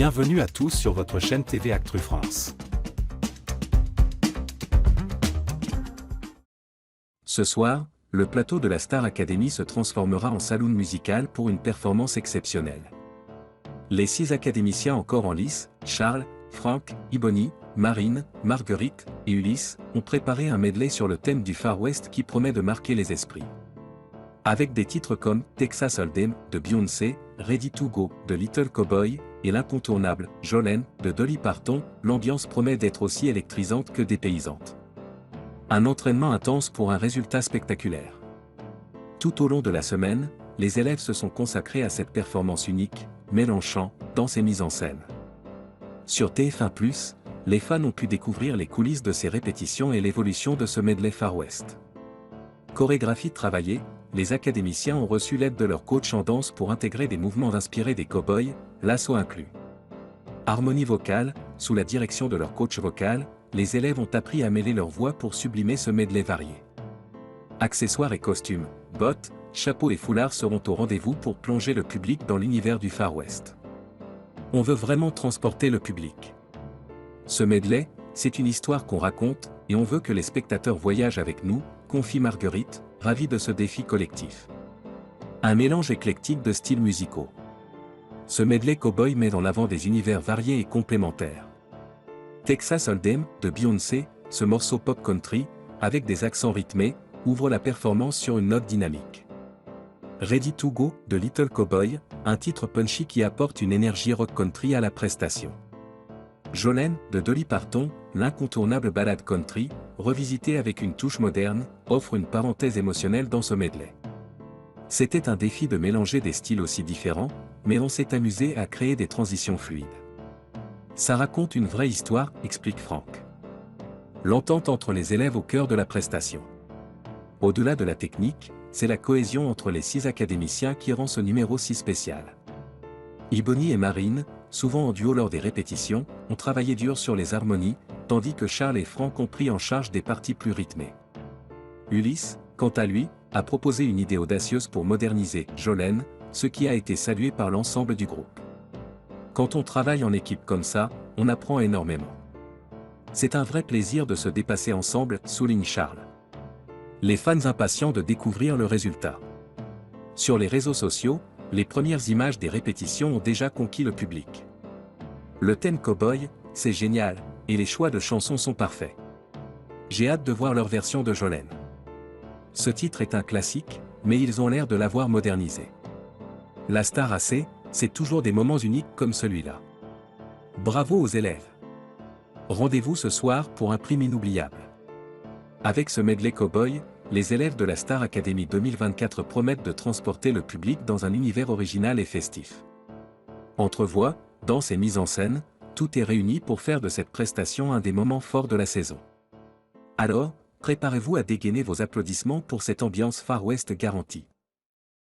Bienvenue à tous sur votre chaîne TV Actu France. Ce soir, le plateau de la Star Academy se transformera en saloon musical pour une performance exceptionnelle. Les 6 académiciens encore en lice, Charles, Franck, Ibony, Marine, Marguerite et Ulysse, ont préparé un medley sur le thème du Far West qui promet de marquer les esprits. Avec des titres comme Texas Hold'em de Beyoncé, Ready to Go de Little Cowboy et l'incontournable Jolene de Dolly Parton, l'ambiance promet d'être aussi électrisante que dépaysante. Un entraînement intense pour un résultat spectaculaire. Tout au long de la semaine, les élèves se sont consacrés à cette performance unique, mêlant chant, danse et mise en scène. Sur TF1+, les fans ont pu découvrir les coulisses de ces répétitions et l'évolution de ce medley Far West. Chorégraphie travaillée, les académiciens ont reçu l'aide de leur coach en danse pour intégrer des mouvements inspirés des cow-boys, lasso inclus. Harmonie vocale, sous la direction de leur coach vocal, les élèves ont appris à mêler leurs voix pour sublimer ce medley varié. Accessoires et costumes, bottes, chapeaux et foulards seront au rendez-vous pour plonger le public dans l'univers du Far West. On veut vraiment transporter le public. Ce medley, c'est une histoire qu'on raconte, et on veut que les spectateurs voyagent avec nous, confie Marguerite, ravie de ce défi collectif. Un mélange éclectique de styles musicaux. Ce medley cowboy met en avant des univers variés et complémentaires. Texas Hold'em, de Beyoncé, ce morceau pop country, avec des accents rythmés, ouvre la performance sur une note dynamique. Ready to Go, de Little Cowboy, un titre punchy qui apporte une énergie rock country à la prestation. Jolene, de Dolly Parton, l'incontournable ballade country, revisitée avec une touche moderne, offre une parenthèse émotionnelle dans ce medley. C'était un défi de mélanger des styles aussi différents, mais on s'est amusé à créer des transitions fluides. Ça raconte une vraie histoire, explique Franck. L'entente entre les élèves au cœur de la prestation. Au-delà de la technique, c'est la cohésion entre les 6 académiciens qui rend ce numéro si spécial. Ibony et Marine, souvent en duo lors des répétitions, ont travaillé dur sur les harmonies, tandis que Charles et Franck ont pris en charge des parties plus rythmées. Ulysse, quant à lui, a proposé une idée audacieuse pour moderniser Jolene, ce qui a été salué par l'ensemble du groupe. Quand on travaille en équipe comme ça, on apprend énormément. C'est un vrai plaisir de se dépasser ensemble, souligne Charles. Les fans impatients de découvrir le résultat. Sur les réseaux sociaux, les premières images des répétitions ont déjà conquis le public. Le thème cowboy, c'est génial, et les choix de chansons sont parfaits. J'ai hâte de voir leur version de Jolene. Ce titre est un classique, mais ils ont l'air de l'avoir modernisé. La Star AC, c'est toujours des moments uniques comme celui-là. Bravo aux élèves. Rendez-vous ce soir pour un prime inoubliable. Avec ce medley cowboy, les élèves de la Star Academy 2024 promettent de transporter le public dans un univers original et festif. Entre voix, danse et mise en scène, tout est réuni pour faire de cette prestation un des moments forts de la saison. Alors, préparez-vous à dégainer vos applaudissements pour cette ambiance Far West garantie.